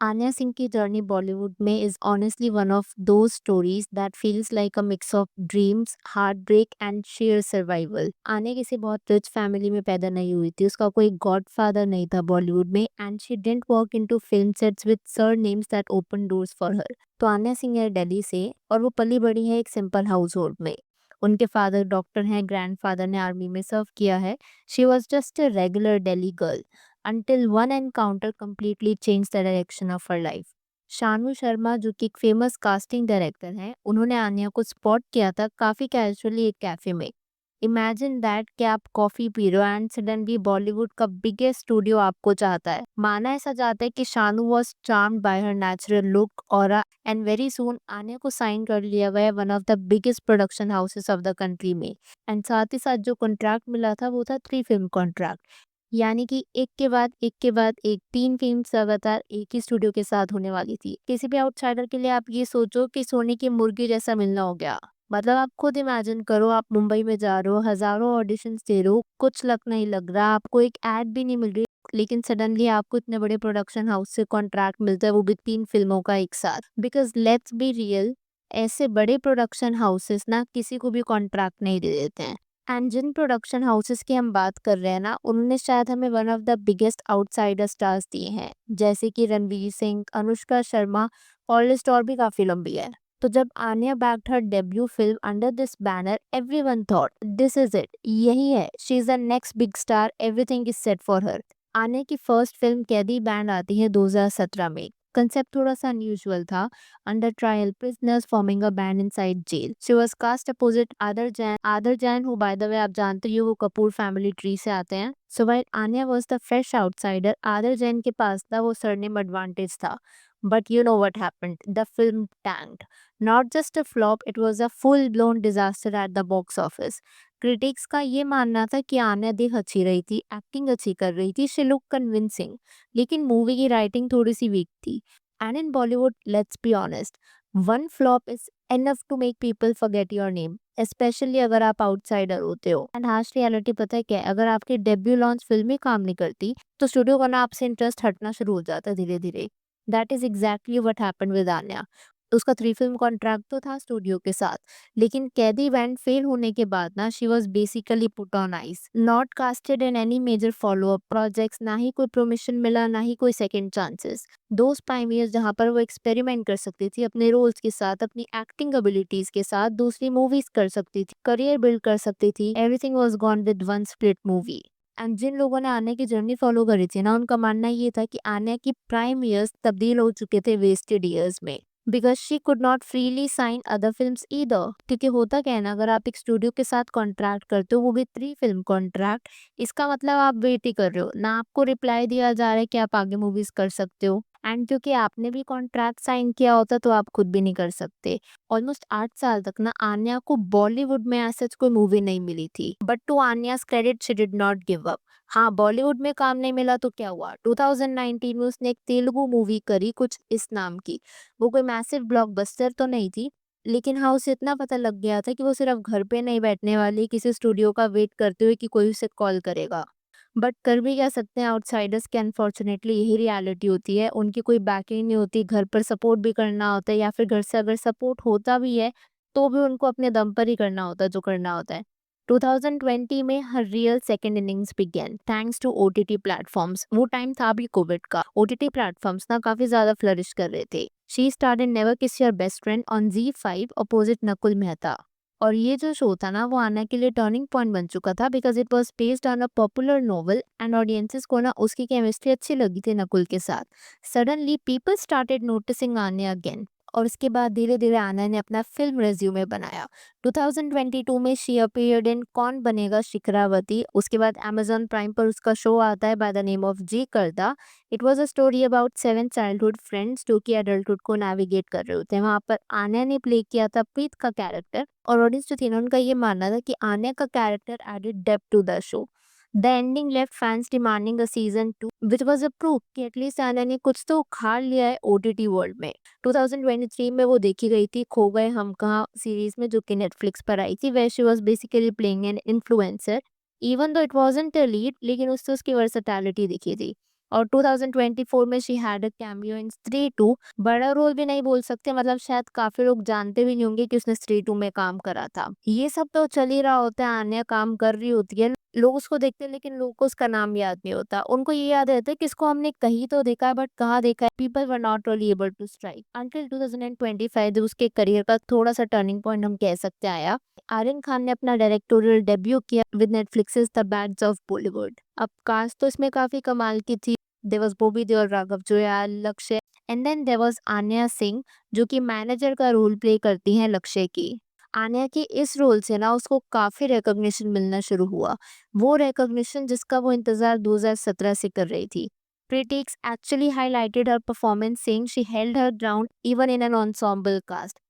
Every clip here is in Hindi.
Anya Singh की जर्नी बॉलीवुड में is honestly one of those stories that feels like a mix of dreams, heartbreak and sheer survival. Anya किसी बहुत रिच फैमिली में पैदा नहीं हुई थी, उसका कोई गॉडफादर नहीं था बॉलीवुड में, and she didn't walk into film sets with surnames that open doors for her. तो आन्या सिंह है दिल्ली से और वो पली बड़ी है एक सिंपल हाउस होल्ड में। उनके फादर डॉक्टर हैं, ग्रैंडफादर ने आर्मी में सर्व किया है। She was just a regular Delhi girl until one encounter completely changed the direction of her life. Shanoo Sharma जो कि एक फेमस कास्टिंग डायरेक्टर हैं, उन्होंने आन्या को स्पॉट किया था काफी कैजुअली एक कैफे में। इमेजिन दैट कि आप कॉफी पी रहे हो एंड सडनली बॉलीवुड का बिगेस्ट स्टूडियो आपको चाहता है। माना ऐसा जाता है कि Shanoo was charmed by her natural look और एंड वेरी सून आन्या को साइन कर लिया गया one of the biggest production houses of the country में। एंड साथ ही साथ जो कॉन्ट्रैक्ट मिला था वो था 3 फिल्म कॉन्ट्रैक्ट, यानी कि एक के बाद एक के बाद एक 3 फिल्म लगातार एक ही स्टूडियो के साथ होने वाली थी। किसी भी आउटसाइडर के लिए आप ये सोचो कि सोने की मुर्गी जैसा मिलना हो गया। मतलब आप खुद इमेजिन करो, आप मुंबई में जा रहे हो, हजारों ऑडिशंस दे रहे हो, कुछ लक नहीं लग रहा, आपको एक एड भी नहीं मिल रही, लेकिन सडनली आपको इतने बड़े प्रोडक्शन हाउस से कॉन्ट्रैक्ट मिलता है, वो भी 3 फिल्मों का एक साथ। बिकॉज लेट्स बी रियल, ऐसे बड़े प्रोडक्शन हाउसेस ना किसी को भी कॉन्ट्रैक्ट नहीं दे देते हैं। एंड जिन प्रोडक्शन हाउसेस की हम बात कर रहे हैं ना, उन्होंने शायद हमें one of the biggest outsider stars दिए हैं, जैसे कि रणवीर सिंह, अनुष्का शर्मा, और लिस्ट और भी काफी लंबी है। तो जब Anya backed her debut film under this banner, everyone thought this is it, यही है, she is the next big star, everything is set for her. Anya की फर्स्ट फिल्म कैदी बैंड आती है 2017 में। कंसेप्ट थोड़ा सा अनयूजुअल था। Under trial, prisoners forming a band inside jail. She was cast opposite Aadar Jain, who by the way आप जानते ही हो वो कपूर फैमिली ट्री से आते हैं। So while Anya was the fresh outsider, Aadar Jain के पास था वो surname advantage था। But you know what happened? The film tanked. Not just a flop, it was a full-blown disaster at the box office. Critics का ये मानना था कि आन्या देख अच्छी रही थी, एक्टिंग अच्छी कर रही थी, शी लुक कन्विंसिंग, लेकिन मूवी की राइटिंग थोड़ी सी वीक थी। And in Bollywood, let's be honest, one flop is enough to make people forget your name, especially अगर आप आउटसाइडर होते हो। एंड हार्श रियलिटी पता है क्या है? अगर आपकी डेब्यू लॉन्च फिल्म ही काम नहीं करती, तो स्टूडियो का ना आपसे इंटरेस्ट हटना शुरू हो जाता है धीरे धीरे। That is exactly what happened with Anya. उसका 3 फिल्म कॉन्ट्रैक्ट तो था स्टूडियो के साथ, लेकिन कैदी बैंड फेल होने के बाद ना she was basically put on ice, not casted in any major follow up projects, ना ही कोई प्रमोशन मिला, ना ही कोई सेकंड चांसेस। दोज 5 इयर्स जहाँ पर वो एक्सपेरिमेंट कर सकती थी अपने रोल्स के साथ, अपनी एक्टिंग एबिलिटीज के साथ, दूसरी मूवीज कर सकती थी, करियर बिल्ड कर सकती थी, everything was gone with one split movie. And जिन लोगों ने आने की जर्नी फॉलो करी थी ना, उनका मानना ये था कि आने की प्राइम ईयर्स तब्दील हो चुके थे वेस्टेड ईयर्स में, because she could not freely sign other films either. क्योंकि होता क्या है ना, अगर आप एक स्टूडियो के साथ कॉन्ट्रैक्ट करते हो, वो भी 3 फिल्म कॉन्ट्रैक्ट, इसका मतलब आप वेट ही कर रहे हो ना, आपको रिप्लाई दिया जा रहा है कि आप आगे मूवीज कर सकते हो। एंड क्योंकि आपने भी कॉन्ट्रैक्ट साइन किया होता तो आप खुद भी नहीं कर सकते। ऑलमोस्ट 8 साल तक ना आन्या को बॉलीवुड में ऐसा कोई मूवी नहीं मिली थी, but to Anya's credit she did not give up. हाँ, बॉलीवुड में काम नहीं मिला तो क्या हुआ, 2019 में उसने एक तेलुगु मूवी करी कुछ इस नाम की। वो कोई मैसिव ब्लॉकबस्टर तो नहीं थी, लेकिन हाँ, उसे इतना पता लग गया था कि वो सिर्फ घर पे नहीं बैठने वाली, किसी स्टूडियो का वेट करते हुए कि कोई उसे कॉल करेगा। बट कर भी क्या सकते हैं, आउटसाइडर्स की अनफॉर्चुनेटली यही रियलिटी होती है, उनकी कोई बैकिंग नहीं होती, घर पर सपोर्ट भी करना होता है, या फिर घर से अगर सपोर्ट होता भी है तो भी उनको अपने दम पर ही करना होता है जो करना होता है। 2020 में her real second innings began thanks to OTT platforms. वो टाइम था भी कोविड का, ओटीटी प्लेटफॉर्म्स ना काफी ज्यादा फ्लरिश कर रहे थे। शी स्टार्टेड नेवर किस your best friend on Z5 opposite Nakul Mehta. और ये जो शो था ना, वो आना के लिए टर्निंग पॉइंट बन चुका था, because it was based on a popular novel and audiences को ना उसकी केमिस्ट्री अच्छी लगी थी नकुल के साथ। Suddenly people started noticing Anya again, और उसके बाद धीरे धीरे आन्या ने अपना फिल्म रेज्यूमे बनाया। 2022 में शी अपीयर्ड इन कौन बनेगा शिखरावती। उसके बाद Amazon प्राइम पर उसका शो आता है बाय द नेम ऑफ जी करदा। It was a story about 7 childhood friends जो कि एडल्टहुड को नेविगेट कर रहे होते हैं। वहाँ पर आन्या ने प्ले किया था प्रीत का कैरेक्टर, और ऑडियंस जो थी ना, उनका ये मानना था कि आन्या का character added depth to the show. The ending left fans demanding a season 2, which was a proof कि एटलीस्ट आन्या ने कुछ तो उखाड़ लिया है ओटीटी वर्ल्ड में। 2023 में वो देखी गई थी खो गए हम कहाँ सीरीज में, जो कि नेटफ्लिक्स पर आई थी, where she was basically playing an influencer. Even though it wasn't a lead, लेकिन उससे उसकी वर्सटैलिटी दिखी थी। और 2024 में she had a cameo in Stree 2। बड़ा रोल भी नहीं बोल सकते, मतलब शायद काफी लोग जानते भी नहीं होंगे कि उसने स्त्री 2 में काम करा था। ये सब तो चल ही रहा होता है, आन्या काम कर रही होती है, लोग उसको देखते हैं लेकिन लोगों को उसका नाम याद नहीं होता। उनको ये याद रहता है कि इसको हमने कहीं तो देखा है, बट कहाँ देखा है। People were not really able to strike until 2025, जब उसके करियर का थोड़ा सा टर्निंग पॉइंट हम कह सकते हैं आया। आर्यन खान ने अपना डायरेक्टोरियल डेब्यू किया with Netflix the Bads of Bollywood. अब कास्ट तो इसमें काफी कमाल की थी। There was Bobby Deol, Raghav Juyal, Lakshya, and then there was Anya Singh, जो कि मैनेजर का रोल प्ले करती हैं लक्ष्य की। आन्या के इस रोल से ना उसको काफी रिकॉग्निशन मिलना शुरू हुआ, वो रिकॉग्निशन जिसका वो इंतजार 2017 से कर रही थी। Critics actually highlighted her performance, saying she held her ground even in an ensemble cast.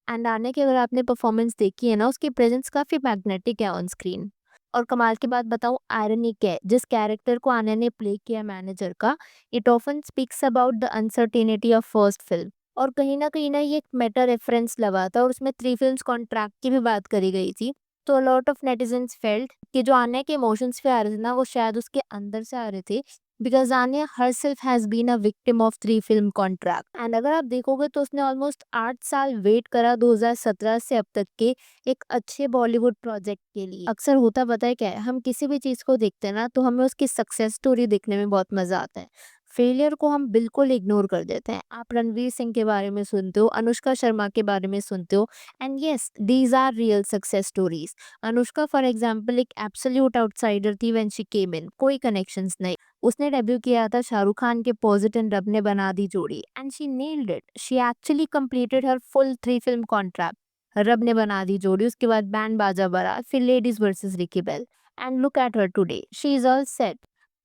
And आने की अगर आपने परफॉर्मेंस देखी है ना, उसकी प्रेजेंस काफी मैग्नेटिक है ऑन स्क्रीन। और कमाल की बात बताऊं, आयरनी क्या है, जिस कैरेक्टर को आन्या ने प्ले किया मैनेजर का, it often speaks about the uncertainty of first film. और कहीं ना ये एक मेटा रेफरेंस लगा था, और उसमें 3 फिल्म्स कॉन्ट्रैक्ट की भी बात करी गई थी। तो a lot of netizens felt कि जो आन्या के इमोशंस पे आ रहे थे ना, वो शायद उसके अंदर से आ रहे थे, because Anya herself has been a victim of 3 film contract। And अगर आप देखोगे तो उसने ऑलमोस्ट 8 साल वेट करा 2017 से अब तक के एक अच्छे बॉलीवुड प्रोजेक्ट के लिए। अक्सर होता पता है क्या है, हम किसी भी चीज को देखते हैं ना, तो हमें उसकी सक्सेस स्टोरी देखने में बहुत मजा आता है। फेलियर को हम बिल्कुल इग्नोर कर देते हैं। आप रणवीर सिंह के बारे में सुनते हो, अनुष्का शर्मा के बारे में सुनते हो, and yes, these are real success stories. Anushka for example एक एब्सोल्यूट आउटसाइडर थी व्हेन शी केम इन, कोई कनेक्शंस नहीं। उसने डेब्यू किया था शाहरुख खान के पोजिट एंड रब ने बना दी जोड़ी, and she nailed it. She actually completed her full 3 film contract. रब ने बना दी जोड़ी, उसके बाद बैंड बाजा बारात, फिर ladies versus Ricky Bahl, and look at her today, she is all set.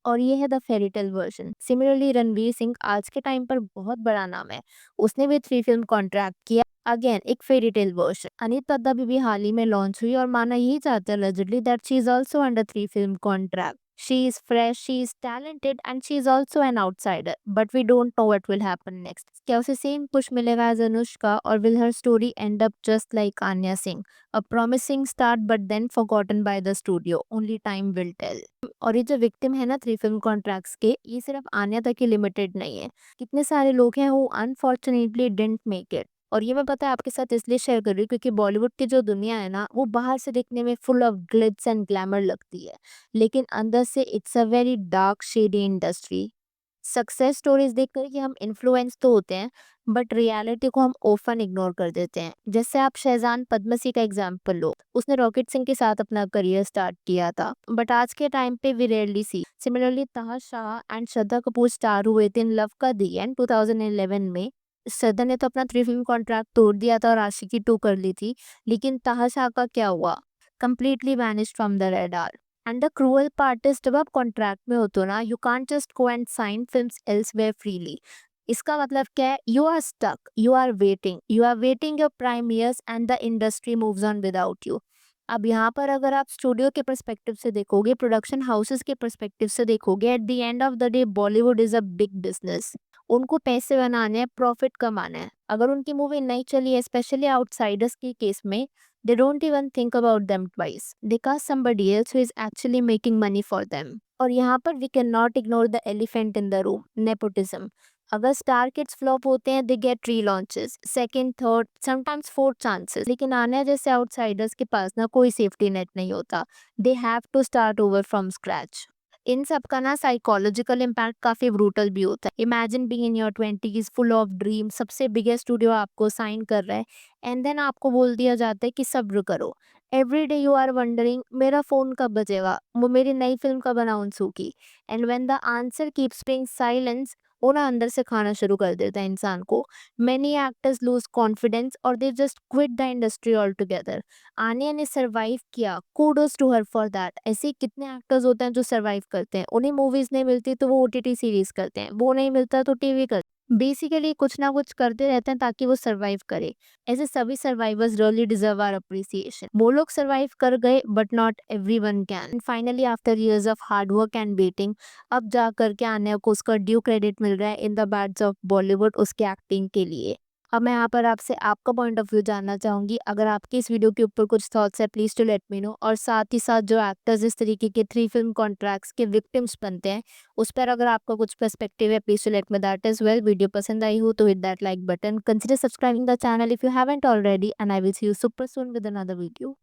और ये है the fairytale version. Similarly Ranveer Singh आज के टाइम पर बहुत बड़ा नाम है, उसने भी 3 फिल्म कॉन्ट्रैक्ट किया, अगेन एक फेरीटेल वर्जन। अनित पद्दा भी हाल ही में लॉन्च हुई, और माना यही चाहते हैं allegedly that she is also under 3 film contract। She is fresh, she is talented, and she is also an outsider, but we don't know what will happen next। क्या उसे सेम पुश मिलेगा एज अनुष्का, और will her story end up just like Anya Singh, a promising start but then forgotten by the studio? Only time will tell। और ये जो विक्टिम है ना 3 फिल्म कॉन्ट्रैक्ट्स के, ये सिर्फ आन्या तक ही लिमिटेड नहीं है। कितने सारे लोग हैं वो अनफॉर्चुनेटली डिडंट मेक इट। और ये मैं पता है आपके साथ इसलिए शेयर कर रही हूँ क्योंकि बॉलीवुड की जो दुनिया है ना, वो बाहर से दिखने में full of Glitz and glamour लगती है, लेकिन अंदर से it's a very dark shady industry. Success stories देखकर कि हम इन्फ्लुएंस तो होते हैं, बट रियलिटी को हम ओपन इग्नोर कर देते हैं। जैसे आप शहजान पद्मसी का एग्जाम्पल लो, उसने रॉकेट सिंह के साथ अपना करियर स्टार्ट किया था, बट आज के टाइम पे वी रेयरली सी। सिमिलरली ताहा शाह एंड श्रद्धा कपूर स्टार हुए थे इन लव का दी एंड 2011 में। श्रद्धा ने तो अपना 3 फिल्म कॉन्ट्रैक्ट तोड़ दिया था और आशिकी 2 कर ली थी, लेकिन ताहा शाह का क्या हुआ? Completely vanished from the radar. And the cruel part is, जब आप कॉन्ट्रैक्ट में होते हो ना, you can't just go and sign films elsewhere freely. इसका मतलब क्या है? You are stuck, you are waiting your prime years and the industry moves on without you. अब यहाँ पर अगर आप स्टूडियो के परस्पेक्टिव से देखोगे, प्रोडक्शन हाउसेस के परस्पेक्टिव से देखोगे, at the end of the day Bollywood is a big business. उनको पैसे बनाने हैं, प्रॉफिट कमाना है। अगर उनकी मूवी नहीं चली है, स्पेशली आउटसाइडर्स के केस में, they don't even think about them twice. They cast somebody else who is actually making money for them। और यहाँ पर we cannot ignore the elephant in the room, nepotism। अगर स्टार किड्स फ्लॉप होते हैं, दे गेट री launches, second, third, sometimes fourth chances, लेकिन आने जैसे आउटसाइडर्स के पास ना कोई सेफ्टी नेट नहीं होता। They have to start over from scratch. इन सब का ना साइकोलॉजिकल इम्पैक्ट काफी ब्रूटल भी होता है। Imagine being in your 20s full of dream, सबसे बिगेस्ट स्टूडियो आपको साइन कर रहा है, एंड देन आपको बोल दिया जाता है कि सब्र करो। Every day you are wondering मेरा फोन कब बजेगा, वो मेरी नई फिल्म कब अनाउंस होगी, and when the answer keeps being silence, वो ना अंदर से खाना शुरू कर देता है इंसान को। मेनी एक्टर्स लूज कॉन्फिडेंस और they just quit the industry altogether. Anya ने सरवाइव किया, kudos to her for that. ऐसे ही कितने एक्टर्स होते हैं जो सरवाइव करते हैं, उन्हें मूवीज नहीं मिलती तो वो ओटीटी सीरीज करते हैं, वो नहीं मिलता तो टीवी करते हैं। बेसिकली कुछ ना कुछ करते रहते हैं ताकि वो सरवाइव करे। ऐसे सभी survivors really deserve our appreciation. वो लोग सरवाइव कर गए, but not everyone can. Finally after years of hard work and waiting, अब जा करके आन्या को उसका ड्यू क्रेडिट मिल रहा है in the Bads of Bollywood, उसके एक्टिंग के लिए। अब मैं यहाँ पर आपसे आपका पॉइंट ऑफ व्यू जानना चाहूँगी। अगर आपके इस वीडियो के ऊपर कुछ थॉट्स है please to let me know, और साथ ही साथ जो एक्टर्स इस तरीके के 3 फिल्म कॉन्ट्रैक्ट्स के विक्टिम्स बनते हैं, उस पर अगर आपका कुछ पर्सपेक्टिव है please to let me that as well. Video पसंद आई हो तो hit that like button, consider subscribing the channel if you haven't already, and I will see you super soon with another video.